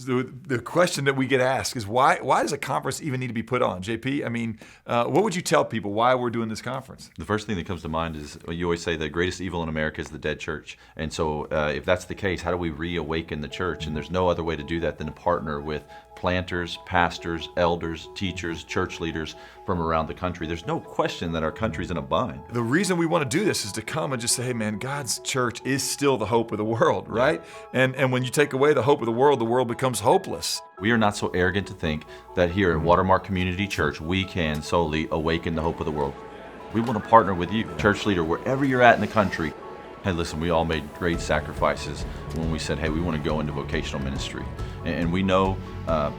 The question that we get asked is why does a conference even need to be put on? JP, I mean, what would you tell people why we're doing this conference? The first thing that comes to mind is you always say the greatest evil in America is the dead church. And so if that's the case, how do we reawaken the church? And there's no other way to do that than to partner with planters, pastors, elders, teachers, church leaders from around the country. There's no question that our country's in a bind. The reason we want to do this is to come and just say, hey man, God's church is still the hope of the world, right? And when you take away the hope of the world becomes hopeless. We are not so arrogant to think that here at Watermark Community Church, we can solely awaken the hope of the world. We want to partner with you, church leader, wherever you're at in the country. Hey, listen, we all made great sacrifices when we said, hey, we want to go into vocational ministry. And we know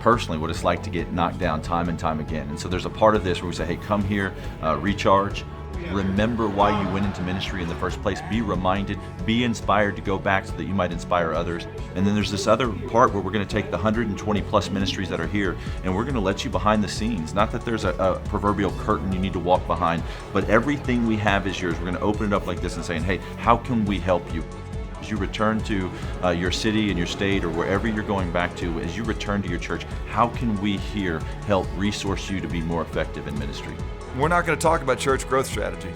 personally what it's like to get knocked down time and time again. And so there's a part of this where we say, hey, come here, recharge, remember why you went into ministry in the first place, be reminded, be inspired to go back so that you might inspire others. And then there's this other part where we're going to take the 120 plus ministries that are here and we're going to let you behind the scenes. Not that there's a proverbial curtain you need to walk behind, but everything we have is yours. We're going to open it up like this and saying, hey, how can we help you? As you return to your city and your state or wherever you're going back to, as you return to your church, how can we here help resource you to be more effective in ministry? We're not going to talk about church growth strategy,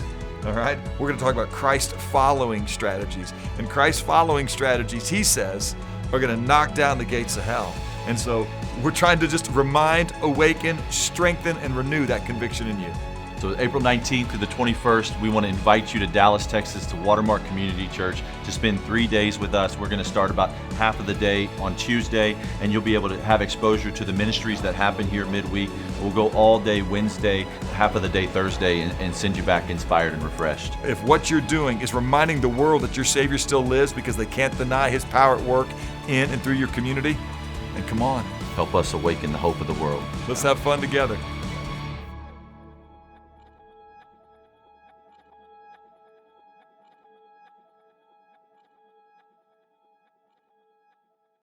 all right? We're going to talk about Christ-following strategies. And Christ-following strategies, he says, are going to knock down the gates of hell. And so we're trying to just remind, awaken, strengthen, and renew that conviction in you. So April 19th through the 21st, we want to invite you to Dallas, Texas, to Watermark Community Church to spend 3 days with us. We're going to start about half of the day on Tuesday, and you'll be able to have exposure to the ministries that happen here midweek. We'll go all day Wednesday, half of the day Thursday, and send you back inspired and refreshed. If what you're doing is reminding the world that your Savior still lives because they can't deny His power at work in and through your community, then come on. Help us awaken the hope of the world. Let's have fun together.